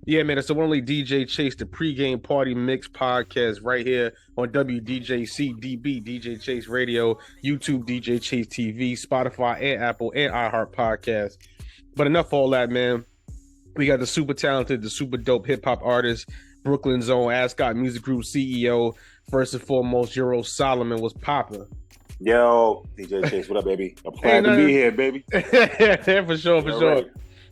Yeah, man, it's the one only DJ Chase, the pregame party mix podcast right here on WDJCDB, DJ Chase Radio, YouTube, DJ Chase TV, Spotify, and Apple, and iHeart Podcast. But enough of all that, man. We got the super talented, the super dope hip hop artist, Brooklyn's own Ascot Music Group CEO. First and foremost, Euro Solomon was popping. Yo, DJ Chase, what up, baby? I'm glad to be here, baby. For sure. Right.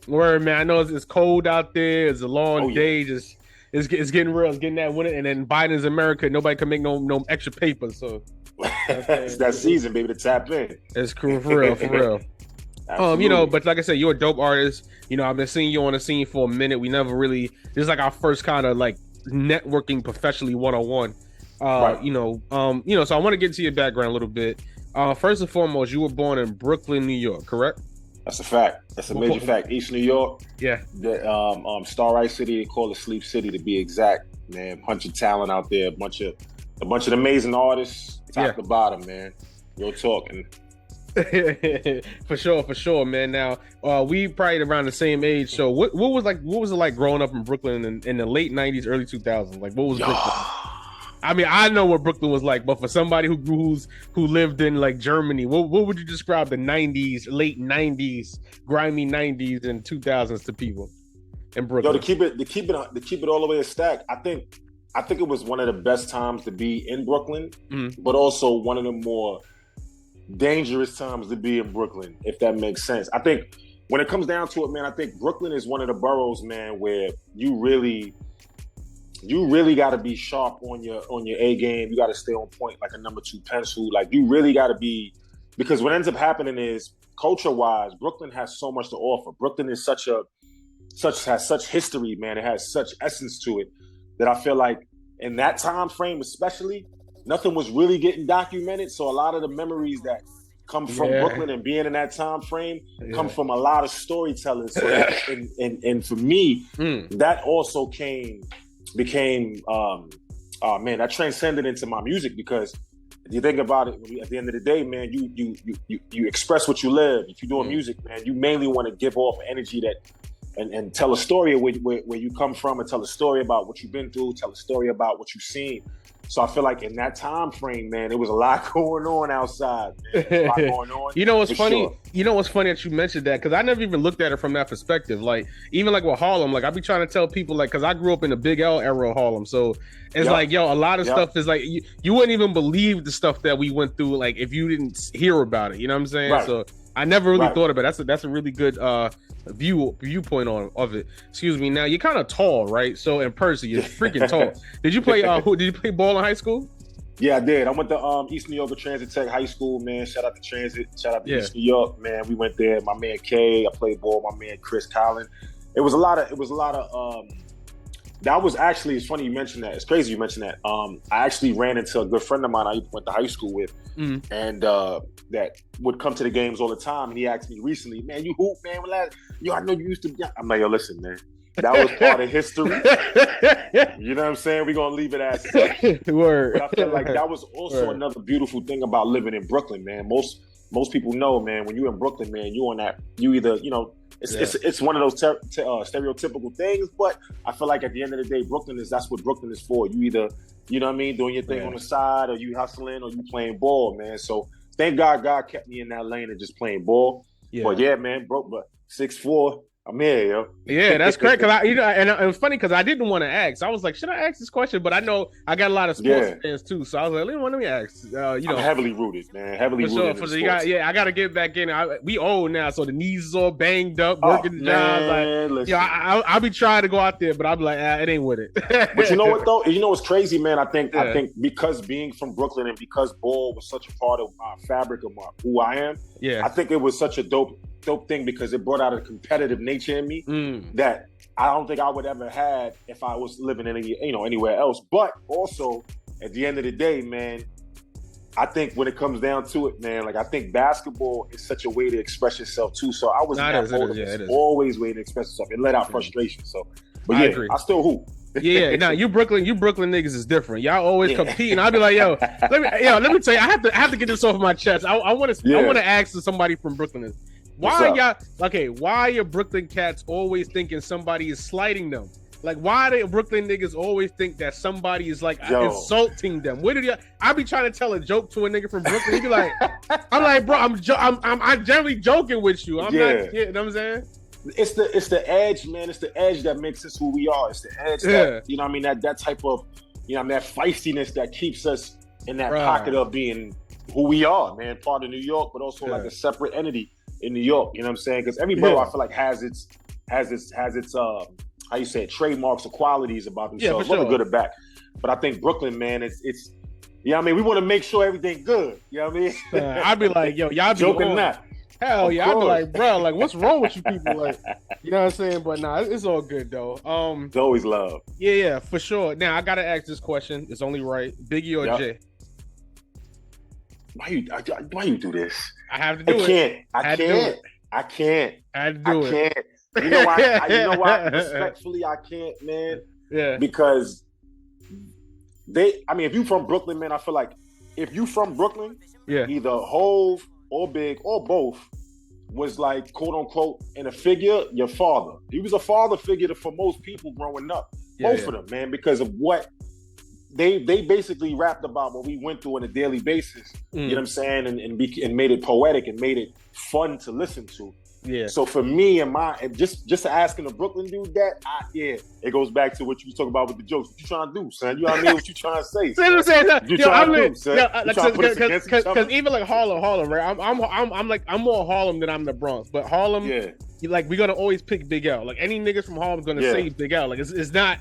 Word, man. I know it's cold out there. It's a long day. Just it's getting real. It's getting that winter, and then Biden's America. Nobody can make no extra paper. So it's that season, baby, to tap in. It's cool for real. But like I said, you're a dope artist. I've been seeing you on the scene for a minute. We never really. This is like our first kind of like networking professionally one-on-one. Right. So I want to get to your background a little bit. First and foremost, you were born in Brooklyn, New York, correct? That's a fact. That's a major fact. East New York. Yeah. The Starlight City, they call it Sleep City to be exact. Man, bunch of talent out there, a bunch of amazing artists, top to bottom, man. Real talking. For sure, man. Now, we probably around the same age. So, what was it like growing up in Brooklyn in the late '90s, early 2000s? Like, what was Brooklyn? I mean, I know what Brooklyn was like, but for somebody who lived in like Germany, what would you describe the '90s, late '90s, grimy '90s and 2000s to people in Brooklyn? Yo, to keep it all the way a stack. I think it was one of the best times to be in Brooklyn, but also one of the more dangerous times to be in Brooklyn, if that makes sense. I think when it comes down to it, man, I think Brooklyn is one of the boroughs, man, where you really got to be sharp on your A game. You got to stay on point like a number 2 pencil. Like you really got to be, because what ends up happening is culture-wise, Brooklyn has so much to offer. Brooklyn is has such history, man. It has such essence to it that I feel like in that time frame, especially, nothing was really getting documented. So a lot of the memories that come from Brooklyn and being in that time frame come from a lot of storytellers. So and for me, that also became that transcended into my music, because if you think about it, at the end of the day, man, you express what you live. If you're doing music, man, you mainly want to give off energy that and tell a story of where you come from, and tell a story about what you've been through, tell a story about what you've seen. So I feel like in that time frame, man, there was a lot going on outside. Man. A lot going on. You know what's funny? Sure. You know what's funny that you mentioned that, because I never even looked at it from that perspective. Like even like with Harlem, like I be trying to tell people, like, because I grew up in the Big L era of Harlem, so it's like, yo, a lot of stuff is like you wouldn't even believe the stuff that we went through, like if you didn't hear about it. You know what I'm saying? Right. So I never really thought about it. That's a really good viewpoint of it. Excuse me. Now you're kind of tall, right? So in person, you're freaking tall. Did you play? Did you play ball in high school? Yeah, I did. I went to East New York Transit Tech High School, man. Shout out to Transit. Shout out to East New York, man. We went there. My man Kay. I played ball. My man Chris Collin. It was a lot of. That was actually, it's funny you mentioned that. It's crazy you mentioned that. I actually ran into a good friend of mine I went to high school with, and that would come to the games all the time. And he asked me recently, man, you hoop, man? Yo, I know you used to be. I'm like, yo, listen, man. That was part of history. You know what I'm saying? We're going to leave it as such. Word. But I feel like that was also another beautiful thing about living in Brooklyn, man. Most people know, man, when you're in Brooklyn, man, you either, it's one of those stereotypical things, but I feel like at the end of the day, that's what Brooklyn is for. You either, you know what I mean, doing your thing on the side, or you hustling, or you playing ball, man. So thank God kept me in that lane of just playing ball. Yeah. But yeah, man, but 6'4", I'm here, yo. Yeah, that's correct. Cause and it was funny because I didn't want to ask. I was like, should I ask this question? But I know I got a lot of sports fans too, so I was like, let me ask. I'm heavily rooted, man. Heavily rooted. I got to get back in. We old now, so the knees is all banged up, working the job. Like, I'll be trying to go out there, but I'll be like, it ain't with it. But you know what though? You know what's crazy, man? I think because being from Brooklyn and because ball was such a part of my fabric of who I am. Yeah, I think it was such a dope thing because it brought out a competitive nature in me that I don't think I would ever had if I was living in anywhere else. But also at the end of the day, man, I think when it comes down to it, man, like I think basketball is such a way to express yourself too. So I was always way to express yourself and let out frustration. So, but I agree. I still hoop. Yeah, now you Brooklyn niggas is different. Y'all always compete, and I'll be like, let me tell you, I have to get this off my chest. I want to ask somebody from Brooklyn why are your Brooklyn cats always thinking somebody is slighting them? Like, why do Brooklyn niggas always think that somebody is like insulting them? What did you? I be trying to tell a joke to a nigga from Brooklyn. He be like, I'm like, bro, I'm generally joking with you. I'm not. You know what I'm saying? It's the edge, man. It's the edge that makes us who we are. It's the edge that, you know what I mean, that type of, you know, that feistiness that keeps us in that pocket of being who we are, man. Part of New York, but also like a separate entity in New York. You know what I'm saying? Because every borough, I feel like has its how you say it, trademarks or qualities about themselves, whether good or bad. But I think Brooklyn, man, it's you know what I mean, we want to make sure everything good. You know what I mean? I'd be like, yo, y'all be joking not. Hell yeah, I'd be like, bro, like, what's wrong with you people? Like, you know what I'm saying? But nah, it's all good though. It's always love. Yeah, for sure. Now I gotta ask this question. It's only right. Biggie or Jay? Why you do this? I have to do it. I can't. I had to do it. You know why? Respectfully, I can't, man. Yeah. Because if you from Brooklyn, man, I feel like if you from Brooklyn, either Hove or Big or both was like, quote unquote, in a figure, your father. He was a father figure for most people growing up. Both of them, man, because of what they basically rapped about what we went through on a daily basis. You know what I'm saying? And made it poetic and made it fun to listen to. Yeah. So for me and just asking a Brooklyn dude that, it goes back to what you was talking about with the jokes. What you trying to do, son? You know what I mean? What you trying to say? Son? Because even like Harlem, right? I'm more Harlem than I'm the Bronx, but Harlem, we're gonna always pick Big L. Like any niggas from Harlem's gonna say Big L. Like it's not.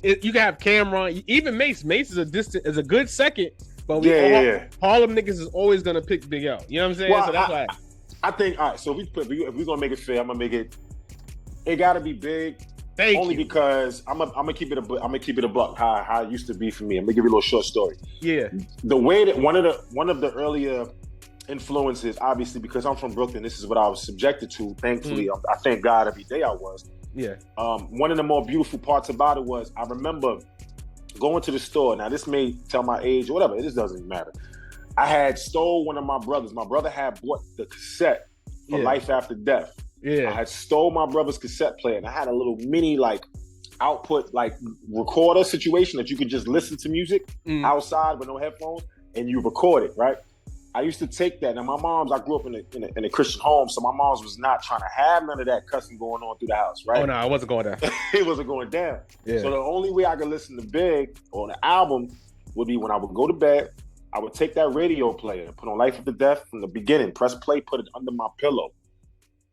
You can have Cameron, even Mace. Mace is a good second, but Harlem niggas is always gonna pick Big L. You know what I'm saying? Well, so that's why. I think, all right, so if we're gonna make it fair, I'm gonna make it gotta be Big. Only because I'm gonna keep it a buck how it used to be for me. I'm gonna give you a little short story. Yeah. The way that one of the earlier influences, obviously because I'm from Brooklyn, this is what I was subjected to. Thankfully, I thank God every day I was. Yeah. One of the more beautiful parts about it was I remember going to the store. Now this may tell my age or whatever, this doesn't even matter. I had stole one of my brothers. My brother had bought the cassette for Life After Death. Yeah. I had stole my brother's cassette player and I had a little mini output recorder situation that you could just listen to music outside with no headphones and you record it, right? I used to take that. Now I grew up in a Christian home, so my mom's was not trying to have none of that cussing going on through the house, right? Oh no, I wasn't going down. It wasn't going down. Yeah. So the only way I could listen to Big on the album would be when I would go to bed. I would take that radio player, put on Life After Death from the beginning, press play, put it under my pillow,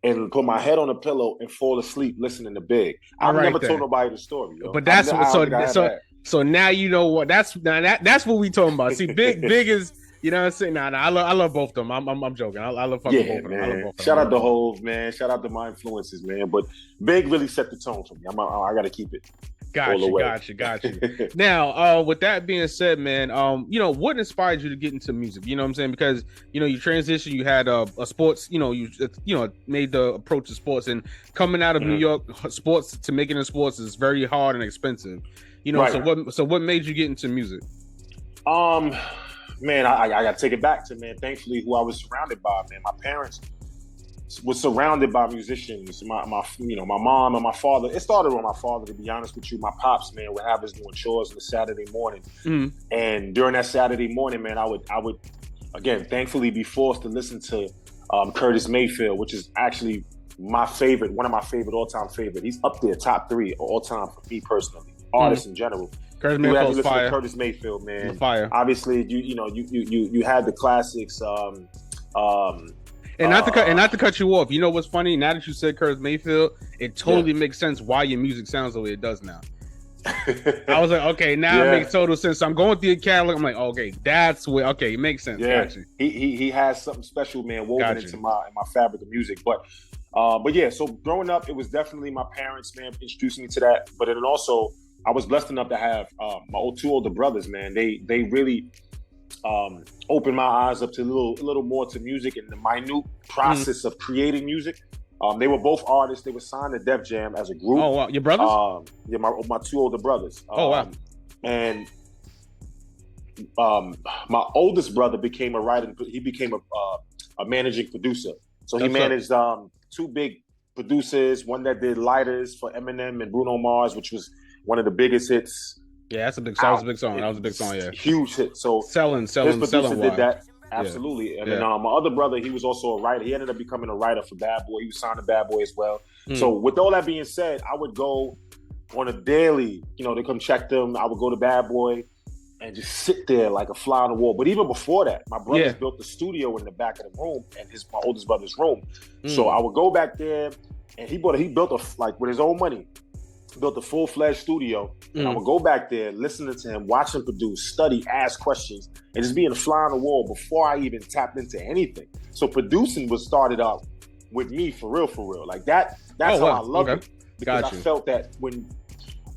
and put my head on the pillow and fall asleep listening to Big. I've never told nobody the story, yo. But that's so now you know what that's what we talking about. See, Big is, you know what I'm saying? Nah, I love both of them. I'm joking. I love fucking both of them. I love both of them. Shout out to Hove, man. Shout out to my influences, man. But Big really set the tone for me. I got to keep it. Got you. Now, with that being said, man, what inspired you to get into music? You know what I'm saying? Because, you transitioned, you had a sports, you made the approach to sports, and coming out of New York, sports to make it in sports is very hard and expensive. So what made you get into music? Man, I got to take it back to, man, thankfully who I was surrounded by, man. My parents was surrounded by musicians. My mom and my father. It started with my father, to be honest with you. My pops, man, would have us doing chores on a Saturday morning. And during that Saturday morning, man, I would again, thankfully be forced to listen to Curtis Mayfield, which is actually one of my favorite, all-time favorite. He's up there, top 3 all-time for me personally, artists in general. Curtis Mayfield's fire. Curtis Mayfield, man. Fire. Obviously, you had the classics. And not to cut you off, you know what's funny? Now that you said Curtis Mayfield, it totally makes sense why your music sounds the way it does now. I was like, okay, now it makes total sense. So I'm going through your catalog. I'm like, okay, that's where. Okay, it makes sense. Yeah, gotcha. He has something special, man, woven into my fabric of music. But yeah. So growing up, it was definitely my parents, man, introducing me to that. But then also, I was blessed enough to have my two older brothers, man. They really opened my eyes up to a little more to music and the minute process of creating music. They were both artists. They were signed to Def Jam as a group. Oh wow, your brothers? Yeah, my two older brothers. Wow. And my oldest brother became a writer. He became a managing producer. So he managed two big producers. One that did Lighters for Eminem and Bruno Mars, which was one of the biggest hits. Yeah, that's a big. That was a big song. That was a big song. Yeah, huge hit. So selling. His producer did that. Yeah. Absolutely. And then my other brother, he was also a writer. He ended up becoming a writer for Bad Boy. He was signed to Bad Boy as well. So with all that being said, I would go on a daily, to come check them. I would go to Bad Boy and just sit there like a fly on the wall. But even before that, my brothers built the studio in the back of the room and my oldest brother's room. So I would go back there and he built with his own money, built a full-fledged studio. And I would go back there, listening to him, watch him produce, study, ask questions, and just being a fly on the wall before I even tapped into anything. So producing was started up with me for real. Like that's how I love it. Because I felt that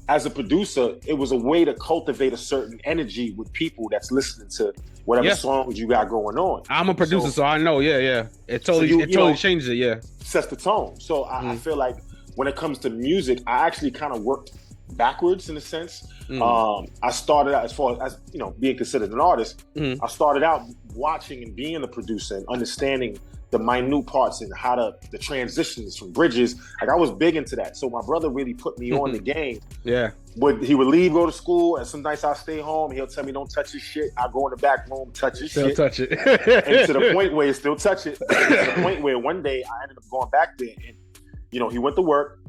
as a producer, it was a way to cultivate a certain energy with people that's listening to whatever songs you got going on. I'm a producer, so I know. Yeah. It totally changes it. Yeah, sets the tone. So I feel like when it comes to music, I actually kind of worked backwards in a sense. I started out, as far as being considered an artist, I started out watching and being a producer and understanding the minute parts and how the transitions from bridges. Like I was big into that. So my brother really put me on the game. Yeah. He would leave, go to school, and some nights I'll stay home. He'll tell me don't touch his shit. I go in the back room, touch his shit. Still touch it. And to the point where he still touch it. To the point where one day I ended up going back there and he went to work.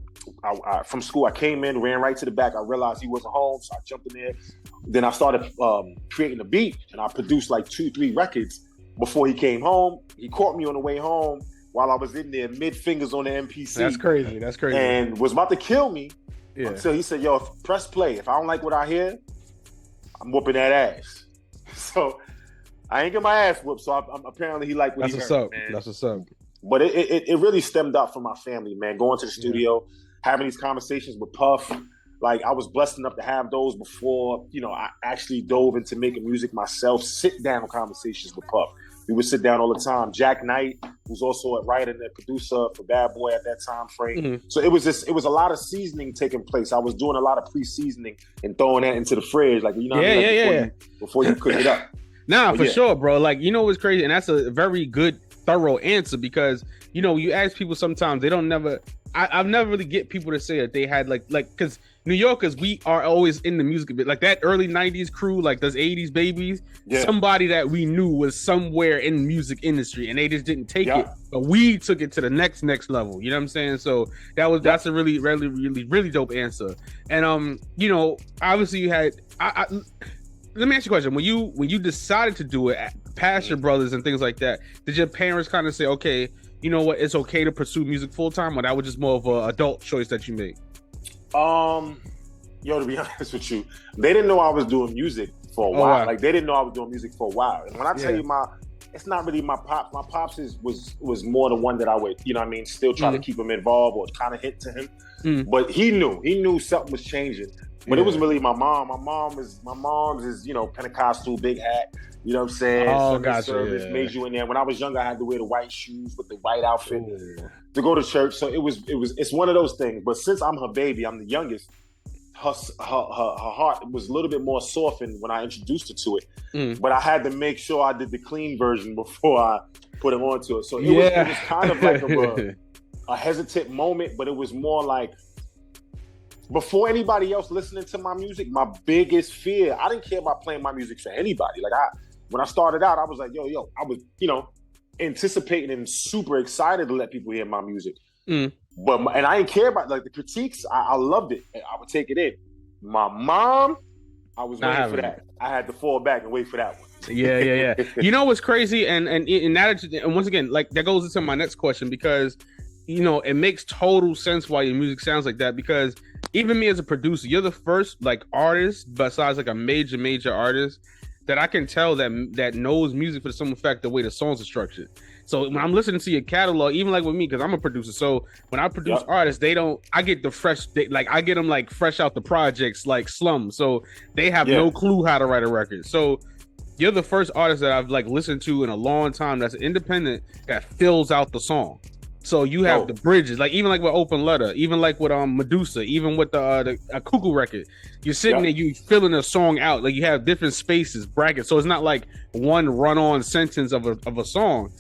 From school, I came in, ran right to the back. I realized he wasn't home, so I jumped in there. Then I started creating a beat, and I produced like 2-3 records before he came home. He caught me on the way home while I was in there, mid fingers on the MPC. That's crazy. And was about to kill me until he said, "Yo, press play. If I don't like what I hear, I'm whooping that ass." So I ain't get my ass whooped. So apparently he liked what he heard. That's what's up. But it really stemmed up from my family, man. Going to the studio, having these conversations with Puff. Like I was blessed enough to have those before, I actually dove into making music myself. Sit down conversations with Puff. We would sit down all the time. Jack Knight, who's also a writer and a producer for Bad Boy at that time frame. So it was a lot of seasoning taking place. I was doing a lot of pre-seasoning and throwing that into the fridge, before you cook it up. For sure, bro. Like what's crazy, and that's a very good, thorough answer because you ask people sometimes they don't never. I've never really get people to say that they had like because New Yorkers, we are always in the music bit, like that early 90s crew, like those 80s babies. Somebody that we knew was somewhere in the music industry and they just didn't take it, but we took it to the next level. You know what I'm saying? So that's a really dope answer. And obviously you had let me ask you a question. When you decided to do it past your brothers and things like that, did your parents kind of say, okay, you know what, it's okay to pursue music full time, or that was just more of an adult choice that you made? To be honest with you, they didn't know I was doing music for a while. Wow. Like they didn't know I was doing music for a while. And when I tell you it's not really my pops. My pops was more the one that I would, still try to keep him involved or kind of hint to him. But he knew something was changing. But it was really my mom. My mom's is Pentecostal, big hat. You know what I'm saying? Oh, gotcha. Service made you in there. When I was younger, I had to wear the white shoes with the white outfit to go to church. So it's one of those things. But since I'm her baby, I'm the youngest. Her heart was a little bit more softened when I introduced her to it. But I had to make sure I did the clean version before I put him onto it. So it was kind of like a hesitant moment, but it was more like before anybody else listening to my music, my biggest fear, I didn't care about playing my music for anybody. Like when I started out, I was like, yo, I was, anticipating and super excited to let people hear my music. But I didn't care about like the critiques. I loved it. I would take it in. My mom, I was waiting for that. I had to fall back and wait for that one. Yeah. You know what's crazy, and once again, like that goes into my next question because it makes total sense why your music sounds like that. Because even me as a producer, you're the first like artist besides like a major artist that I can tell that knows music for some effect the way the songs are structured. So when I'm listening to your catalog, even like with me, because I'm a producer, so when I produce artists, I get the fresh, I get them like fresh out the projects, like Slum. So they have no clue how to write a record. So you're the first artist that I've like listened to in a long time that's independent that fills out the song. So you have the bridges, like even like with Open Letter, even like with Medulla, even with the Cuckoo record. You're sitting there, you filling a song out, like you have different spaces, brackets. So it's not like one run-on sentence of a song.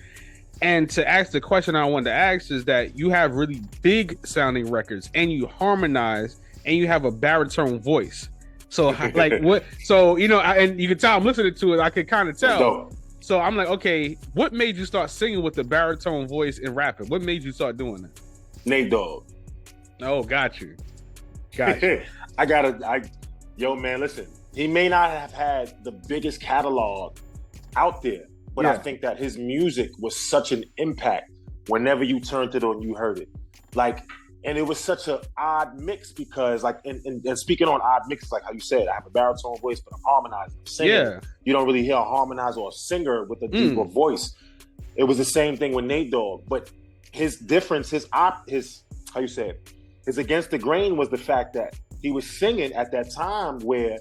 And to ask the question I wanted to ask is that you have really big sounding records and you harmonize and you have a baritone voice. So like what? So and you can tell I'm listening to it. I could kind of tell. So I'm like, okay, what made you start singing with the baritone voice and rapping? What made you start doing that? Nate Dogg. Oh, got you. Yo, man, listen. He may not have had the biggest catalog out there, but I think that his music was such an impact whenever you turned it on, you heard it. Like, and it was such an odd mix because, like, and speaking on odd mixes, like how you said, I have a baritone voice, but I'm harmonizing, I'm singing. Yeah. You don't really hear a harmonizer or a singer with a deeper voice. It was the same thing with Nate Dogg, but his difference, his how you say it, his against the grain was the fact that he was singing at that time where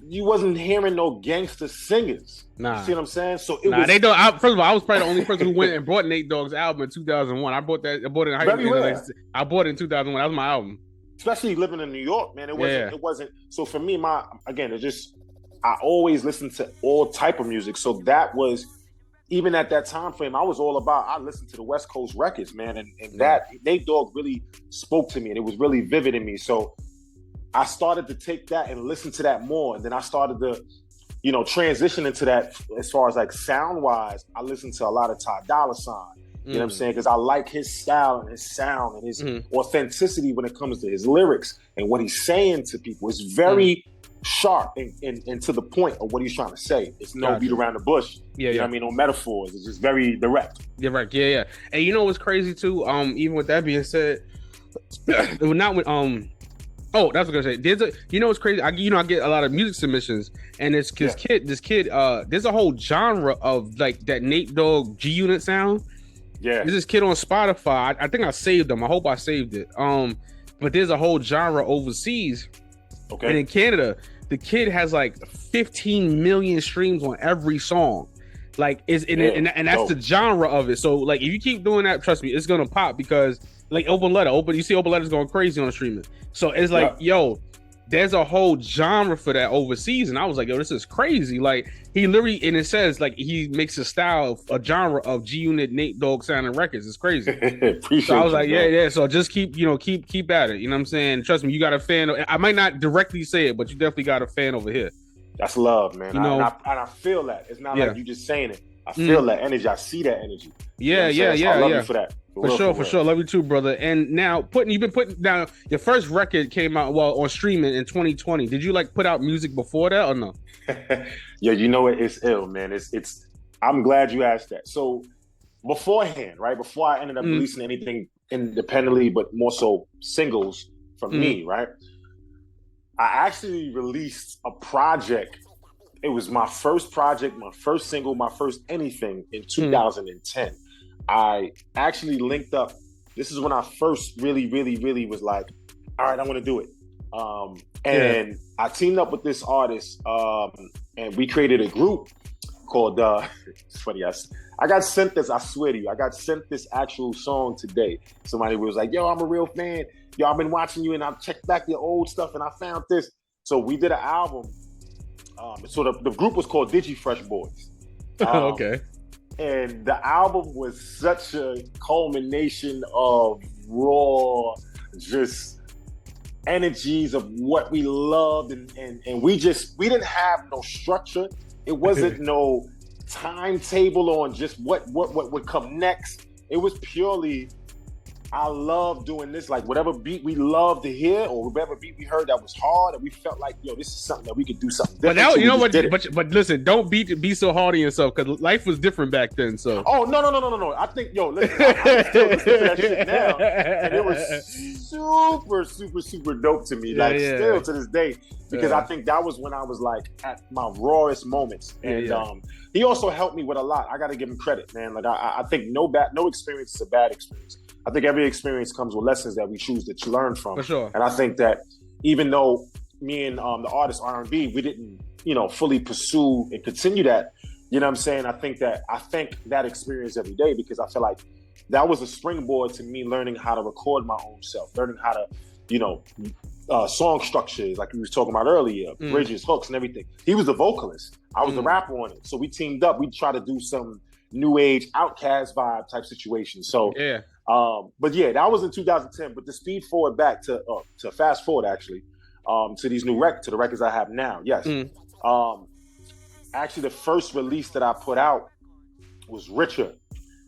you wasn't hearing no gangster singers. Nah. You see what I'm saying? So it was. First of all, I was probably the only person who went and bought Nate Dogg's album in 2001. I bought it in high school. I bought it in 2001. That was my album. Especially living in New York, man. It wasn't. So for me, I always listened to all type of music. So that was, even at that time frame, I listened to the West Coast records, man. And that Nate Dogg really spoke to me, and it was really vivid in me. So I started to take that and listen to that more. And then I started to, transition into that as far as like sound wise. I listened to a lot of Ty Dolla $ign. You know what I'm saying? Because I like his style and his sound and his authenticity when it comes to his lyrics and what he's saying to people. It's very sharp and to the point of what he's trying to say. It's no beat around the bush. You know what I mean? No metaphors. It's just very direct. Yeah, right. Yeah. And you know what's crazy too? Even with that being said, not with oh, that's what I was gonna say. What's crazy? I get a lot of music submissions, and this kid, there's a whole genre of like that Nate Dogg G Unit sound. Yeah, there's this kid on Spotify. I think I saved him. I hope I saved it. But there's a whole genre overseas. Okay. And in Canada, the kid has like 15 million streams on every song. Like and that's the genre of it. So like if you keep doing that, trust me, it's gonna pop because like Open Letter, you see Open Letter's going crazy on streaming. So it's like, yo, there's a whole genre for that overseas. And I was like, yo, this is crazy. Like he literally, and it says like he makes a genre of G Unit Nate Dogg sounding records. It's crazy. So I was like, yeah. So just keep at it. You know what I'm saying? Trust me, you got a fan. I might not directly say it, but you definitely got a fan over here. That's love, man. And I feel that. It's not like you just saying it. I feel that energy. I see that energy. Yeah. I love you for that. For sure. Love you too, brother. And now you've been putting down your first record came out on streaming in 2020. Did you like put out music before that or no? Yeah, it's ill, man. It's I'm glad you asked that. So beforehand, right? Before I ended up releasing anything independently, but more so singles from me, right? I actually released a project. It was my first project, my first single, my first anything in 2010. I actually linked up. This is when I first really, really, really was like, all right, I'm going to do it. And I teamed up with this artist and we created a group called, it's funny, I got sent this, I swear to you, I got sent this actual song today. Somebody was like, yo, I'm a real fan. Yo, I've been watching you and I checked back your old stuff and I found this. So we did an album. So the group was called Digi Fresh Boys. Okay. And the album was such a culmination of raw, just energies of what we loved. And we didn't have no structure. It wasn't no timetable on just what would come next. It was purely, I love doing this. Like whatever beat we loved to hear or whatever beat we heard that was hard and we felt like, yo, this is something that we could do something different. But now, you know what? But listen, don't be so hard on yourself because life was different back then. So. Oh no! I think listen, I'm still listening to that shit now, and it was super dope to me. Still to this day, because I think that was when I was like at my rawest moments, and he also helped me with a lot. I got to give him credit, man. Like I think no experience is a bad experience. I think every experience comes with lessons that we choose to learn from. For sure. And I think that even though me and the artist R&B, we didn't, fully pursue and continue that, you know what I'm saying? I thank that experience every day because I feel like that was a springboard to me learning how to record my own self, learning how to, song structures, like we was talking about earlier, bridges, hooks, and everything. He was the vocalist. I was the rapper on it. So we teamed up. We tried to do some new age Outkast vibe type situation. So But yeah, that was in 2010. But to speed forward back to fast forward actually, to these new to the records I have now. Yes. Actually, the first release that I put out was Richer.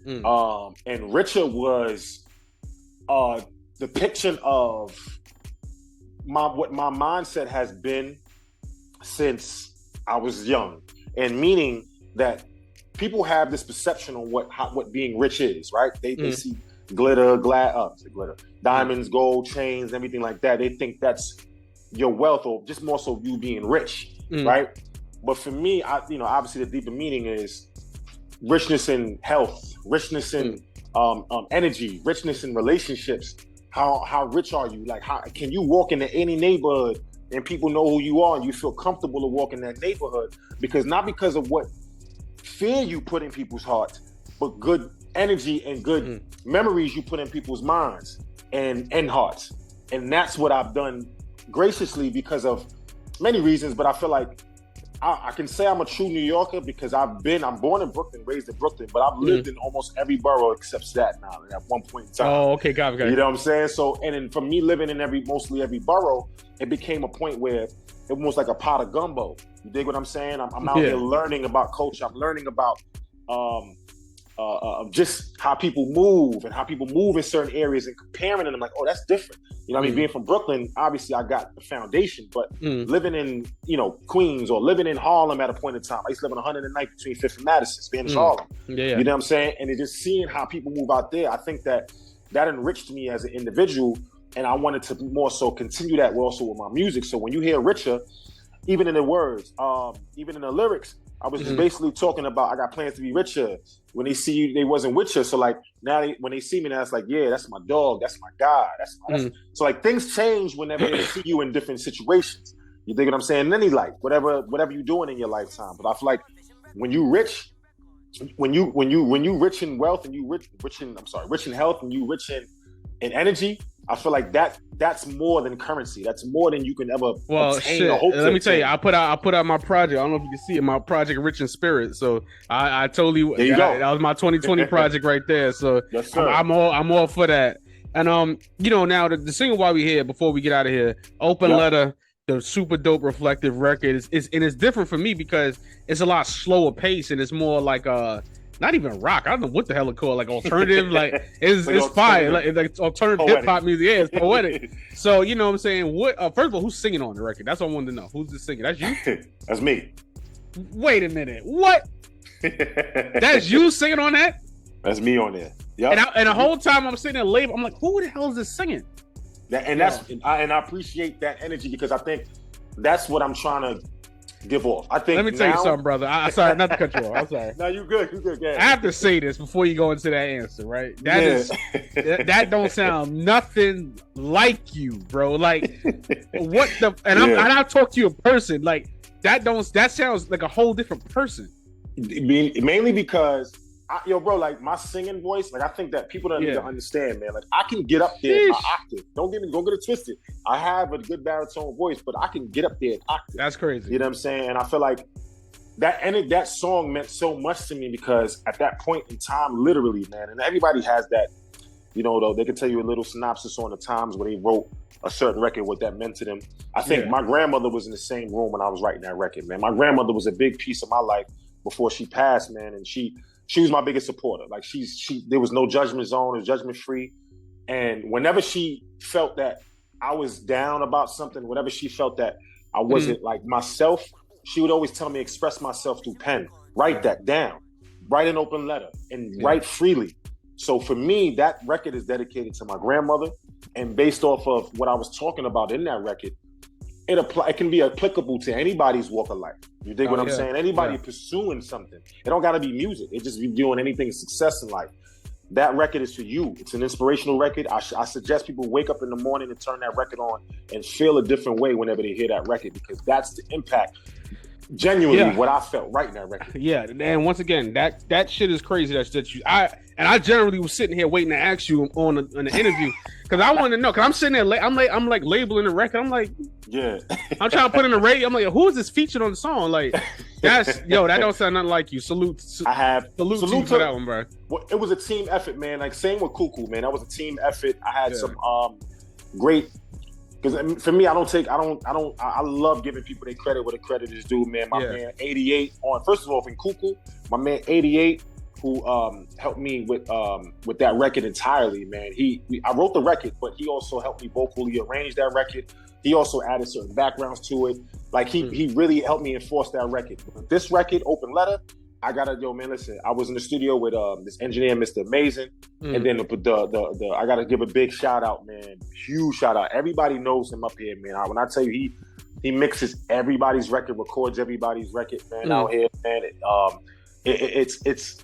And Richer was a depiction of what my mindset has been since I was young, and meaning that people have this perception on what being rich is, right? They see glitter, diamonds, gold chains, everything like that. They think that's your wealth, or just more so you being rich, right? But for me, obviously the deeper meaning is richness in health, richness in energy, richness in relationships. How rich are you? Like, how can you walk into any neighborhood and people know who you are and you feel comfortable to walk in that neighborhood? Not because of what fear you put in people's hearts, but good energy and good memories you put in people's minds and hearts. And that's what I've done graciously because of many reasons, but I feel like I can say I'm a true New Yorker because I'm born in Brooklyn, raised in Brooklyn, but I've lived in almost every borough except Staten Island at one point in time. Oh, okay, got it. You know what I'm saying? So, and then for me living in mostly every borough, it became a point where it was almost like a pot of gumbo. You dig what I'm saying? I'm out here learning about culture. I'm learning about just how people move and how people move in certain areas and comparing them. I'm like, oh, that's different. You know what I mean? Being from Brooklyn, obviously I got the foundation, but living in, Queens or living in Harlem at a point in time. I used to live on 109th between 5th and Madison, Spanish Harlem. You know what I'm saying? And just seeing how people move out there, I think that enriched me as an individual. And I wanted to more so continue that also with my music. So when you hear Richer, even in the words, even in the lyrics, I was just basically talking about I got plans to be richer. When they see you, they wasn't with you. So like now, when they see me, now it's like, yeah, that's my dog, that's my guy, so like things change whenever they see you in different situations. You dig what I'm saying? In any life, whatever you're doing in your lifetime. But I feel like when you rich, when you rich in wealth and you rich in health and you rich in energy, I feel like that's more than currency. That's more than you can ever obtain or hope to. Let me tell you, I put out my project. I don't know if you can see it. My project, Rich in Spirit. So I totally. There you go. That was my 2020 project right there. So yes, sir. I'm all for that. And now the single while we here, before we get out of here, Open Letter, the super dope reflective record is and it's different for me because it's a lot slower pace and it's more like not even rock. I don't know what the hell it called, like alternative, like it's fire, like alternative hip hop music. Yeah, it's poetic. So you know what I'm saying. What first of all, who's singing on the record? That's what I wanted to know. Who's the singer? That's you. That's me. Wait a minute. What? That's you singing on that? That's me on there. Yeah. And the whole time I'm sitting there, label. I'm like, who the hell is this singing? I appreciate that energy because I think that's what I'm trying to give off. I think. Let me tell you something, brother. I'm sorry not to cut you off. I'm sorry. No, you good. You good. I have to say this before you go into that answer, right? That don't sound nothing like you, bro. Like what the? And I talk to you in person. Like that sounds like a whole different person. Mainly because. Bro, like my singing voice, like I think that people don't need to understand, man. Like I can get up there an octave. Don't get it twisted. I have a good baritone voice, but I can get up there an octave. That's crazy. You know what I'm saying? And I feel like that song meant so much to me because at that point in time, literally, man, and everybody has that, though they can tell you a little synopsis on the times where they wrote a certain record, what that meant to them. I think my grandmother was in the same room when I was writing that record, man. My grandmother was a big piece of my life before she passed, man, and she was my biggest supporter. Like there was no judgment zone, it was judgment free. And whenever she felt that I was down about something, whenever she felt that I wasn't like myself, she would always tell me express myself through pen. Write that down. Write an open letter and write freely. So for me, that record is dedicated to my grandmother. And based off of what I was talking about in that record, it can be applicable to anybody's walk of life. You dig what I'm saying? Anybody pursuing something. It don't got to be music. It just be doing anything success in life. That record is for you. It's an inspirational record. I suggest people wake up in the morning and turn that record on and feel a different way whenever they hear that record because that's the impact. Genuinely, what I felt writing that record. Yeah, and once again, that shit is crazy. I generally was sitting here waiting to ask you on an interview because I wanted to know. Because I'm sitting there, I'm labeling the record. I'm like, I'm trying to put in the radio. I'm like, who is this featured on the song? Like, That don't sound nothing like you. Salute to you for that one, bro. Well, it was a team effort, man. Like same with Cuckoo, man. That was a team effort. I had some great. Because for me, I love giving people their credit where the credit is due, man. My man 88 first of all, from Cuckoo, my man 88, who helped me with that record entirely, man. I wrote the record, but he also helped me vocally arrange that record. He also added certain backgrounds to it. Like he really helped me enforce that record. But this record, Open Letter, I was in the studio with this engineer, Mr. Amazing, and then the I gotta give a big shout out, man, huge shout out. Everybody knows him up here, man. When I tell you he mixes everybody's record, records everybody's record, man, out here, man. It's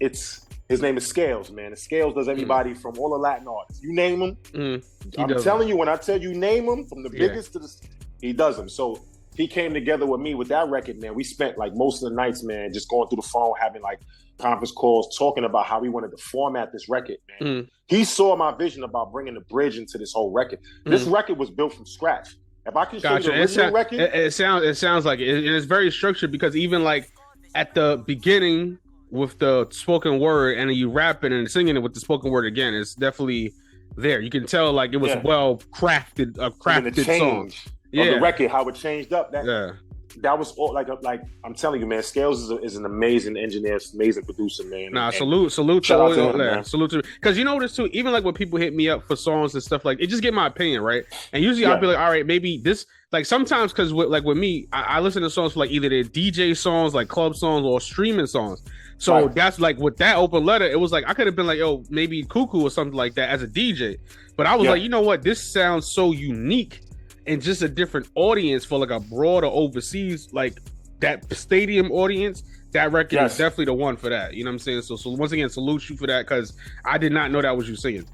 his name is Scales, man. And Scales does everybody from all the Latin artists. You name them, I'm telling you, when I tell you name them, from the biggest to the, he does them. So he came together with me with that record, man. We spent like most of the nights, man, just going through the phone, having like conference calls, talking about how we wanted to format this record, man. He saw my vision about bringing the bridge into this whole record. This record was built from scratch. If I can show you the original record, it sounds like it. It's very structured, because even like at the beginning with the spoken word, and then you rapping and singing it with the spoken word again, it's definitely there. You can tell like it was well crafted, a crafted song. Of the record, how it changed up. That was all like I'm telling you, man. Scales is an amazing engineer, amazing producer, man. Nah, salute to all of that. Salute to, because you know this too. Even like when people hit me up for songs and stuff, like it just get my opinion, right? And usually I'll be like, all right, maybe this. Like sometimes, because with me, I listen to songs for like either they're DJ songs, like club songs, or streaming songs. So that's like with that Open Letter, it was like I could have been like, yo, maybe Cuckoo or something like that as a DJ. But I was like, you know what? This sounds so unique. And just a different audience for like a broader overseas, like that stadium audience, that record is definitely the one for that. You know what I'm saying? So once again, salute you for that, because I did not know that was you singing.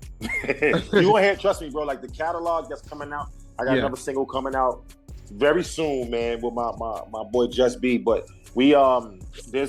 You go ahead, trust me, bro. Like the catalog that's coming out, I got another single coming out very soon, man, with my boy Just B. But we shout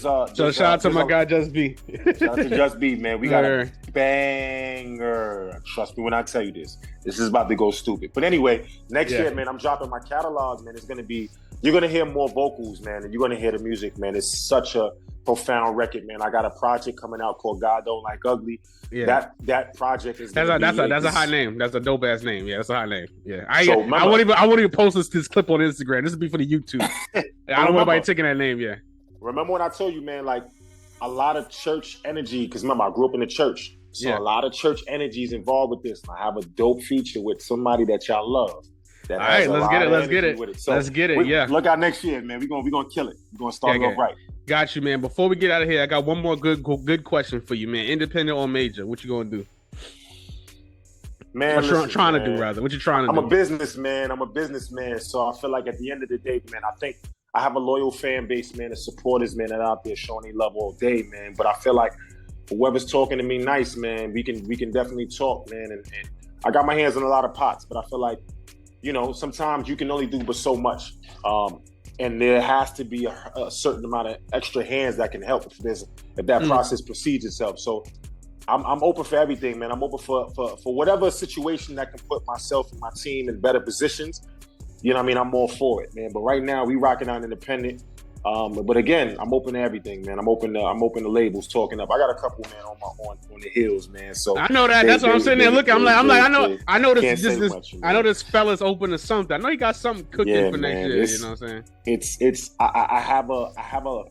out to my guy Just B. Shout out to Just B, man. We got a banger. Trust me when I tell you this. This is about to go stupid. But anyway, next year, man, I'm dropping my catalog, man. It's gonna be, you're gonna hear more vocals, man, and you're gonna hear the music, man. It's such a profound record, man. I got a project coming out called God Don't Like Ugly. Yeah. That project is that's a high name. That's a dope ass name. Yeah, that's a high name. Yeah. I won't even post this clip on Instagram. This will be for the YouTube. I don't want anybody taking that name. Yeah. Remember when I told you, man, like a lot of church energy, because remember I grew up in the church. So a lot of church energy is involved with this. I have a dope feature with somebody that y'all love. All right, let's get it. So let's get it. Yeah. Look out next year, man. We're gonna kill it. We're gonna start off right. Got you, man. Before we get out of here, I got one more good question for you, man. Independent or major? What you gonna do? Man, trying to do rather. What you trying to do? I'm a businessman. So I feel like at the end of the day, man, I think I have a loyal fan base, man, and supporters, man, that are out there showing they love all day, man. But I feel like whoever's talking to me nice, man, we can definitely talk, man. And I got my hands in a lot of pots, but I feel like, you know, sometimes you can only do but so much. And there has to be a certain amount of extra hands that can help if that process proceeds itself. So I'm open for everything, man. I'm open for whatever situation that can put myself and my team in better positions. You know what I mean? I'm all for it, man. But right now we rocking out independent. But again, I'm open to everything, man. I'm open to labels talking up. I got a couple, man, on the heels, man. So I know that. That's what I'm sitting there looking. I know this fella's open to something. I know he got something cooking for next year. You know what I'm saying? I have a.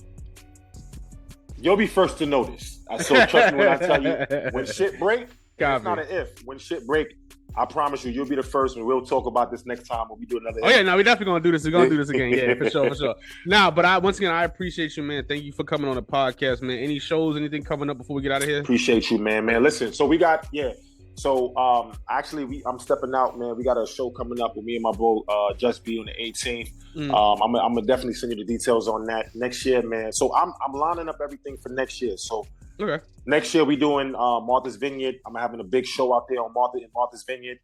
You'll be first to notice. So trust me when I tell you, when shit break, it's not an if. When shit break, I promise you'll be the first, and we'll talk about this next time when we do another. Oh yeah, no, we definitely gonna do this. We're gonna do this again. Yeah, for sure. Now, but once again, I appreciate you, man. Thank you for coming on the podcast, man. Any shows, anything coming up before we get out of here? Appreciate you, man. Listen, so we got So actually, I'm stepping out, man. We got a show coming up with me and my bro Just B on the 18th. I'm gonna definitely send you the details on that next year, man. So I'm lining up everything for next year. So next year we doing Martha's Vineyard. I'm having a big show out there on Martha's Vineyard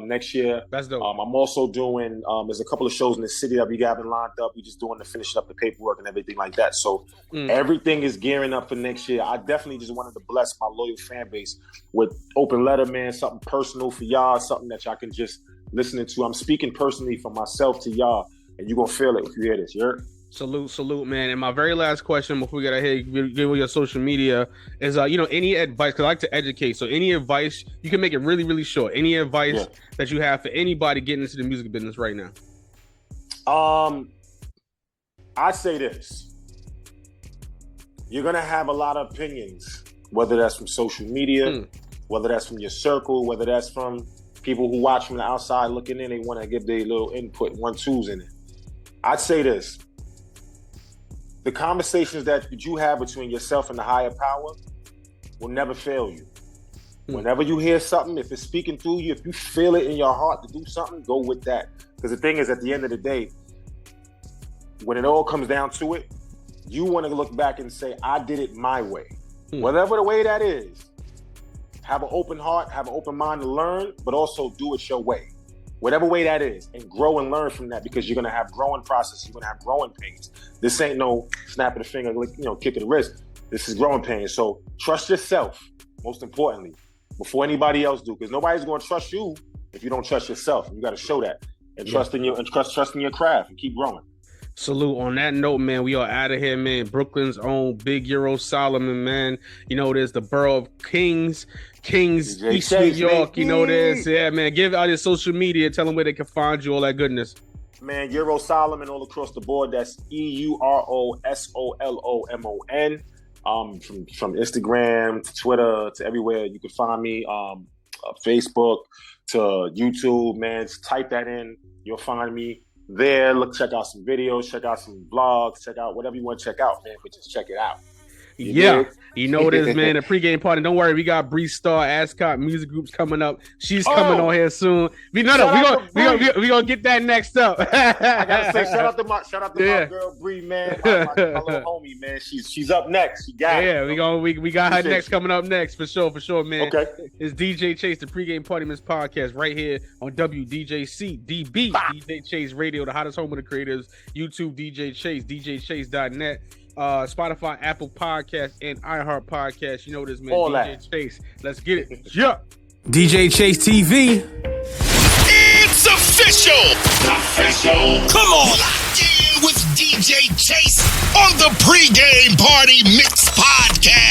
next year. That's dope. I'm also doing there's a couple of shows in the city that we having lined up. We just doing to finish up the paperwork and everything like that. So everything is gearing up for next year. I definitely just wanted to bless my loyal fan base with Open Letter, man. Something personal for y'all, something that y'all can just listen to. I'm speaking personally from myself to y'all, and you're gonna feel it if you hear this. Salute, man. And my very last question before we get ahead, give you your social media is, any advice? Because I like to educate. So, any advice you can make it really, really short. Any advice that you have for anybody getting into the music business right now? I'd say this: you're gonna have a lot of opinions, whether that's from social media, whether that's from your circle, whether that's from people who watch from the outside looking in. They want to give their little input, 1-2s in it. I'd say this. The conversations that you have between yourself and the higher power will never fail you. Whenever you hear something, if it's speaking through you, if you feel it in your heart to do something, go with that. Because the thing is, at the end of the day, when it all comes down to it, you want to look back and say, I did it my way. Whatever the way that is, have an open heart, have an open mind to learn, but also do it your way. Whatever way that is, and grow and learn from that, because you're going to have growing process. You're going to have growing pains. This ain't no snapping the finger, kicking the wrist. This is growing pains. So trust yourself, most importantly, before anybody else do, because nobody's going to trust you if you don't trust yourself. You got to show that and trust in your craft and keep growing. Salute. On that note, man, we are out of here, man. Brooklyn's own Big Euro Solomon, man. There's the borough of Kings, East New York. There's, man. Give out your social media. Tell them where they can find you, all that goodness. Man, Euro Solomon all across the board. That's EUROSOLOMON. From Instagram to Twitter to everywhere you can find me. Facebook to YouTube, man. Just type that in. You'll find me there. Look, check out some videos, check out some vlogs, check out whatever you want to check out, man. But just check it out. You know what it is, man. The pregame party. Don't worry, we got Bree Star, Ascot music groups coming up. She's coming on here soon. We gonna get that next up. I gotta say, shout out to my girl Bree, man. My little homie, man. She's up next. She got it. we got her next coming up next for sure, man. Okay. It's DJ Chase, the pregame party Miss podcast, right here on WDJC DB, DJ Chase Radio, the hottest home of the creators. YouTube DJ Chase, DJChase.net. Spotify, Apple Podcast, and iHeart Podcast. You know this, man. All DJ that. Chase. Let's get it. Yeah. DJ Chase TV. It's official. Come on. Locked in with DJ Chase on the Pregame Party Mix Podcast.